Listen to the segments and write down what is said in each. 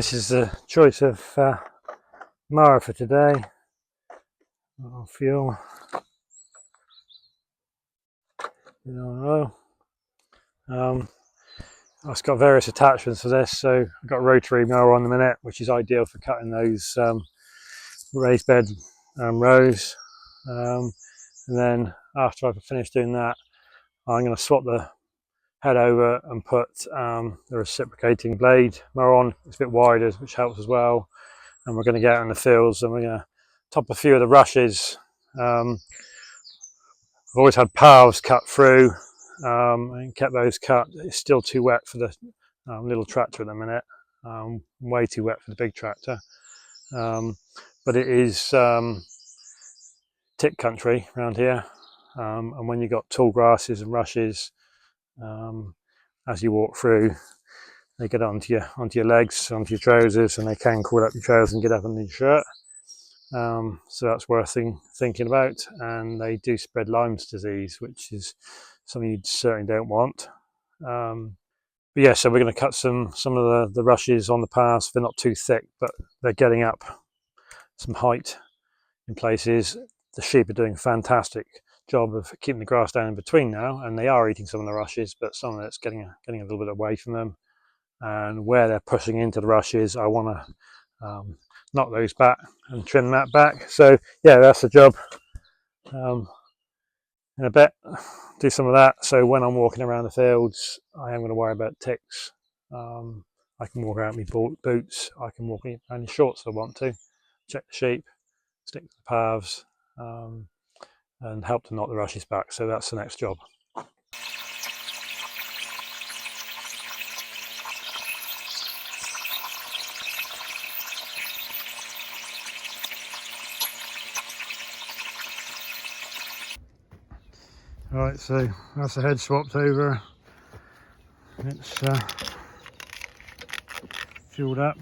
this is the choice of mower for today. Fuel, oil. I've got various attachments for this, so I've got a rotary mower on the minute, which is ideal for cutting those raised bed rows. And then after I've finished doing that, I'm going to swap the head over and put the reciprocating blade mower on. It's a bit wider, which helps as well. And we're going to get out in the fields and we're going to top a few of the rushes. I've always had paths cut through and kept those cut. It's still too wet for the little tractor at the minute, way too wet for the big tractor. But it is tick country around here, and when you've got tall grasses and rushes, as you walk through, they get onto your legs, onto your trousers, and they can crawl up your trousers and get up under your shirt. So that's worth thinking about. And they do spread Lyme's disease, which is something you certainly don't want. But yeah, so we're going to cut some of the rushes on the paths. They're not too thick, but they're getting up some height in places. The sheep are doing a fantastic job of keeping the grass down in between now, and they are eating some of the rushes, but some of it's getting a little bit away from them. And where they're pushing into the rushes, I want to knock those back and trim that back. So yeah, that's the job. In a bit, do some of that. So when I'm walking around the fields, I am going to worry about ticks. I can walk out in my boots. I can walk around in shorts if I want to. Check the sheep, stick to the paths, and help to knock the rushes back. So that's the next job. Right, so that's the head swapped over. It's fueled up.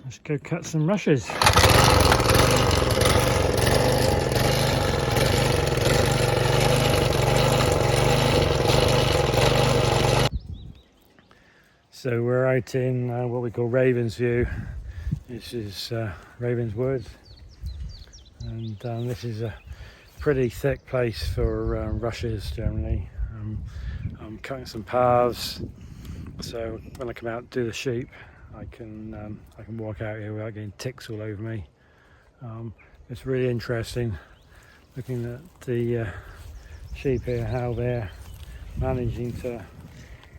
Let's go cut some rushes. So we're out in what we call Raven's View. This is Raven's Woods, and this is a pretty thick place for rushes generally. I'm cutting some paths, so when I come out to do the sheep, I can walk out here without getting ticks all over me. It's really interesting looking at the sheep here, how they're managing to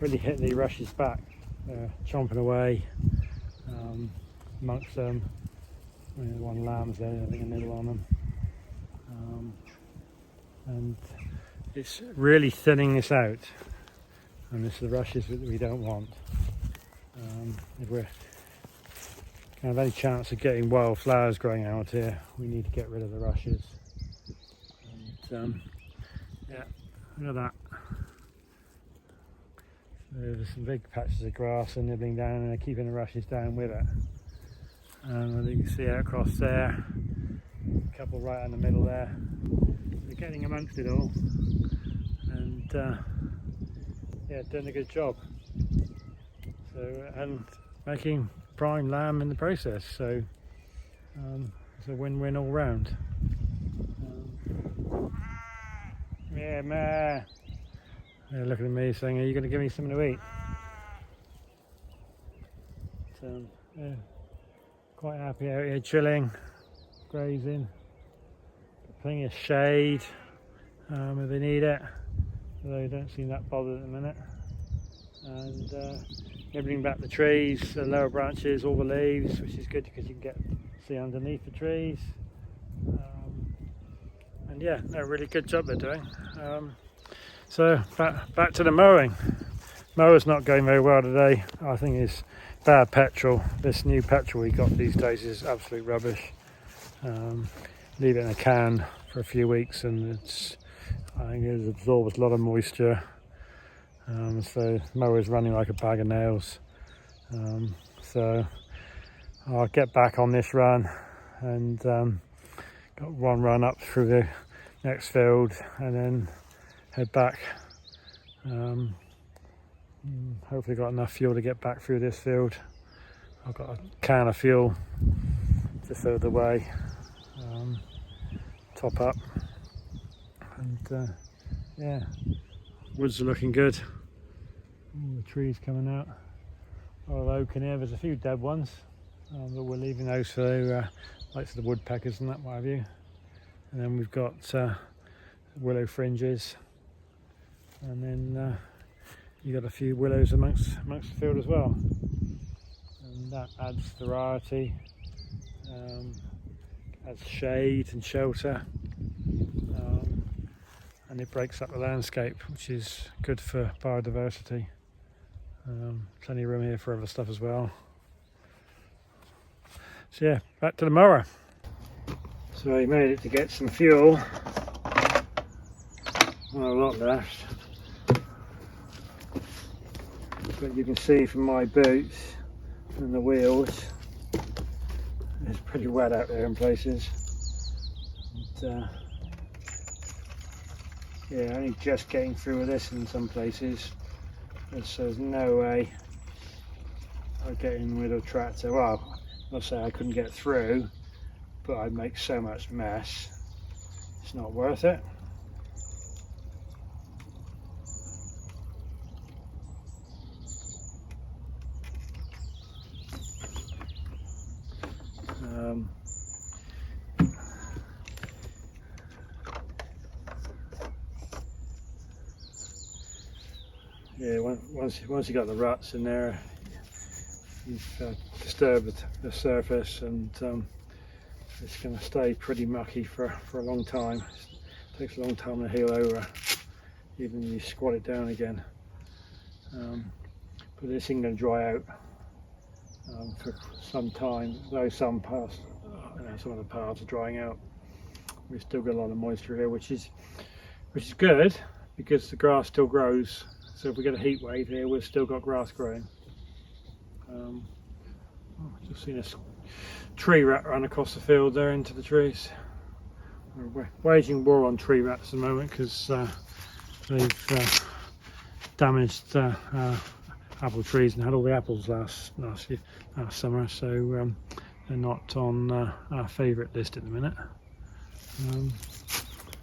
really hit the rushes back. They're chomping away amongst them. One lamb's there, I think, a nibble on them. And it's really thinning this out, and this is the rushes that we don't want. If we're going to have any chance of getting wild flowers growing out here, we need to get rid of the rushes. And yeah, look at that. So there's some big patches of grass are nibbling down, and they're keeping the rushes down with it. And as you can see out across there, a couple right in the middle there. They're getting amongst it all, and yeah, doing a good job. So, and making prime lamb in the process. So it's a win-win all round. Yeah, ma. They're looking at me saying, "Are you going to give me something to eat?" So yeah, quite happy out here, chilling, grazing. Plenty of shade if they need it, although they don't seem that bothered at the minute. And nibbling back the trees, the lower branches, all the leaves, which is good because you can see underneath the trees. And yeah, a really good job they're doing. So back to the mowing. Mower's not going very well today. I think it's bad petrol. This new petrol we got these days is absolute rubbish. Leave it in a can for a few weeks and I think it absorbs a lot of moisture. So the mower's running like a bag of nails. So I'll get back on this run and got one run up through the next field and then head back. Hopefully got enough fuel to get back through this field I've got a can of fuel just over the way, top up, and yeah, woods are looking good. All the trees coming out. A lot of oak in here. There's a few dead ones, but we're leaving those for like for the woodpeckers and that, what have you. And then we've got willow fringes, and then you got a few willows amongst the field as well, and that adds variety, adds shade and shelter, and it breaks up the landscape, which is good for biodiversity. Plenty of room here for other stuff as well. So yeah, back to the mower. So I made it to get some fuel. Not a lot left, but you can see from my boots and the wheels, it's pretty wet out there in places. And, yeah, only just getting through with this in some places. So there's no way I'd get in with a tractor. Well, I'll say I couldn't get through, but I'd make so much mess. It's not worth it. Yeah, once you got the ruts in there, you've disturbed the surface, and it's going to stay pretty mucky for a long time. It takes a long time to heal over, even when you squat it down again. But this isn't going to dry out for some time, though some parts, some of the parts are drying out. We've still got a lot of moisture here, which is good, because the grass still grows. So if we get a heat wave here, we've still got grass growing. Just seen a tree rat run across the field there into the trees. We're waging war on tree rats at the moment, because they've damaged apple trees and had all the apples last summer. So they're not on our favourite list at the minute.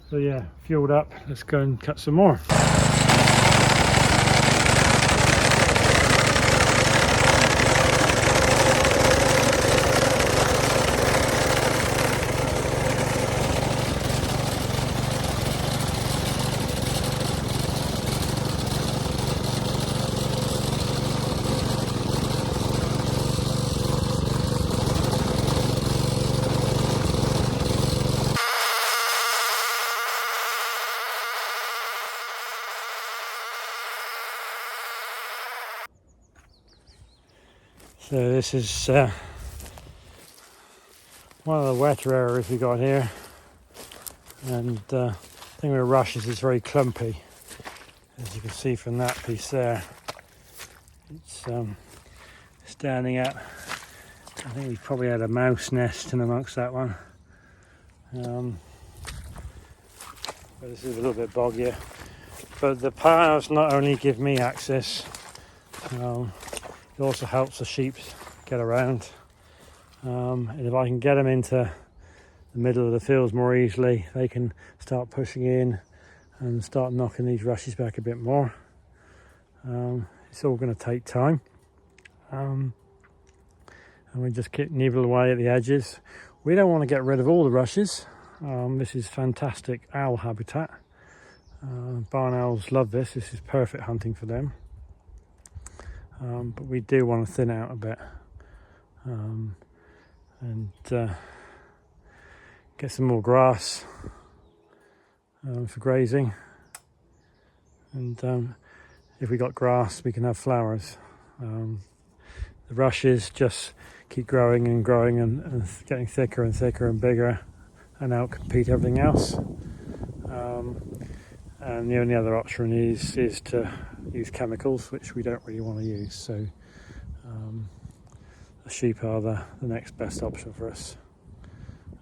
So yeah, fueled up. Let's go and cut some more. So this is one of the wetter areas we got here, and the thing with rushes is very clumpy, as you can see from that piece there. It's standing up. I think we've probably had a mouse nest in amongst that one. But this is a little bit boggier. But the paths not only give me access, it also helps the sheep get around. And if I can get them into the middle of the fields more easily, they can start pushing in and start knocking these rushes back a bit more. It's all going to take time. And we just keep nibble away at the edges. We don't want to get rid of all the rushes. This is fantastic owl habitat. Barn owls love this. This is perfect hunting for them. But we do want to thin out a bit, and get some more grass for grazing. And if we got grass, we can have flowers. The rushes just keep growing and growing and getting thicker and thicker and bigger, and outcompete everything else. And the only other option is to use chemicals, which we don't really want to use. So the sheep are the next best option for us.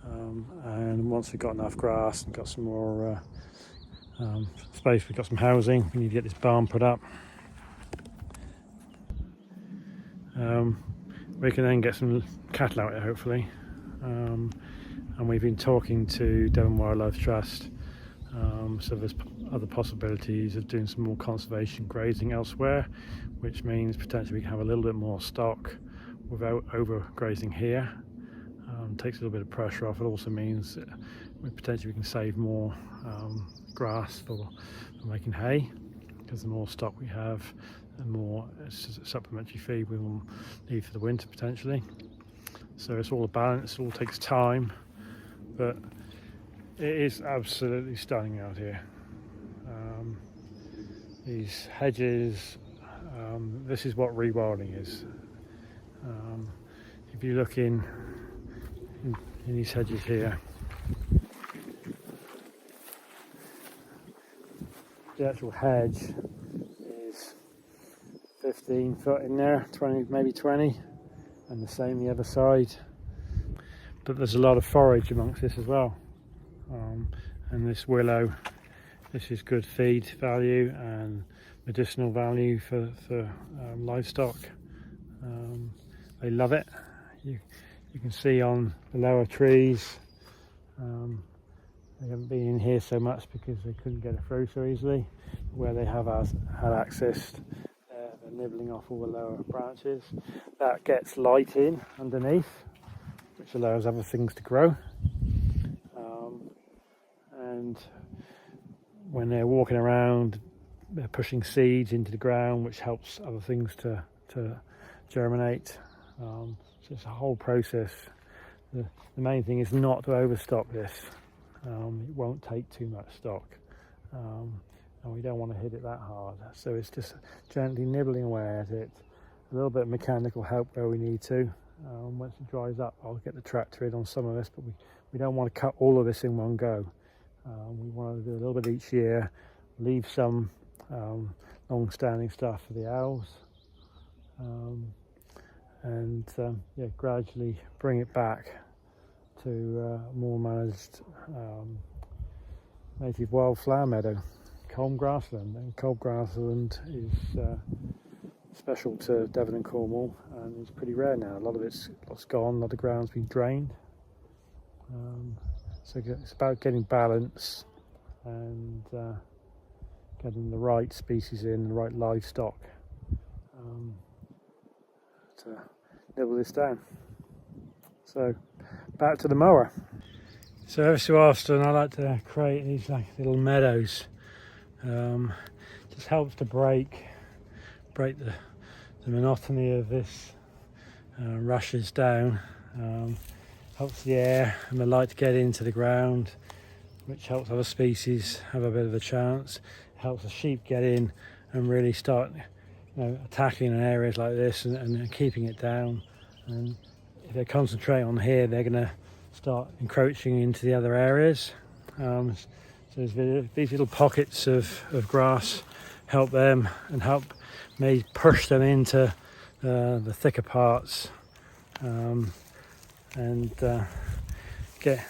And once we've got enough grass and got some more space, we've got some housing, we need to get this barn put up. we can then get some cattle out here hopefully. And we've been talking to Devon Wildlife Trust, so there's other possibilities of doing some more conservation grazing elsewhere, which means potentially we can have a little bit more stock without overgrazing here. Takes a little bit of pressure off. It also means that potentially we can save more grass for making hay, because the more stock we have, the more supplementary feed we will need for the winter potentially. So it's all a balance, it all takes time, but it is absolutely stunning out here. These hedges, this is what rewilding is. If you look in these hedges here, the actual hedge is 15 foot in there, 20, maybe 20, and the same the other side. But there's a lot of forage amongst this as well. And this willow, this is good feed value and medicinal value for livestock. They love it. You can see on the lower trees, they haven't been in here so much because they couldn't get it through so easily. Where they have had access, they're nibbling off all the lower branches. That gets light in underneath, which allows other things to grow. And when they're walking around, they're pushing seeds into the ground, which helps other things to germinate. So it's a whole process. The main thing is not to overstock this. It won't take too much stock, and we don't want to hit it that hard. So it's just gently nibbling away at it. A little bit of mechanical help where we need to. Once it dries up, I'll get the tractor in on some of this, but we don't want to cut all of this in one go. We want to do a little bit each year, leave some long-standing stuff for the owls, and gradually bring it back to a more managed native wildflower meadow, Colm grassland. And Colm grassland is special to Devon and Cornwall, and it's pretty rare now. A lot of it's gone, a lot of ground's been drained. So it's about getting balance and getting the right species in, the right livestock to nibble this down. So back to the mower. So every so often I like to create these like little meadows. Just helps to break the monotony of this rushes down. Helps the air and the light to get into the ground, which helps other species have a bit of a chance. It helps the sheep get in and really start attacking in areas like this and keeping it down. And if they concentrate on here, they're going to start encroaching into the other areas. So these little pockets of grass help them and help me push them into the thicker parts. And get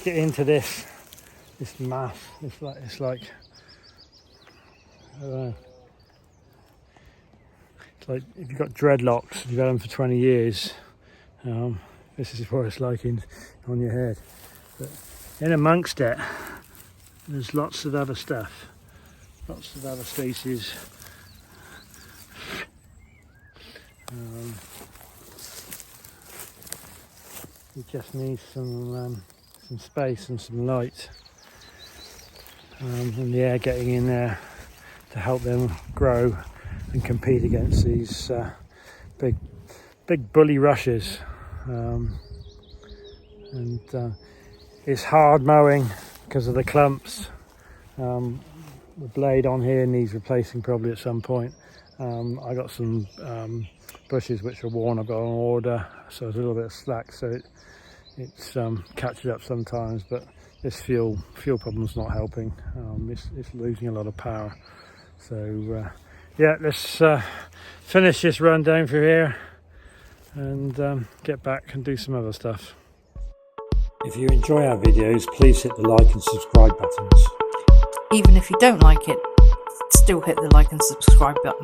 into this mass. It's like I don't know. It's like if you've got dreadlocks, you've had them for 20 years. This is what it's like on your head. But in amongst it, there's lots of other stuff, lots of other species. We just need some space and some light, and the air getting in there to help them grow and compete against these big bully rushes. And it's hard mowing because of the clumps. The blade on here needs replacing probably at some point. I got some bushes which are worn. I've got on order, so there's a little bit of slack, so it's catches up sometimes, but this fuel problem's not helping. It's losing a lot of power. So yeah, let's finish this run down through here and get back and do some other stuff. If you enjoy our videos, please hit the like and subscribe buttons. Even if you don't like it, still hit the like and subscribe button.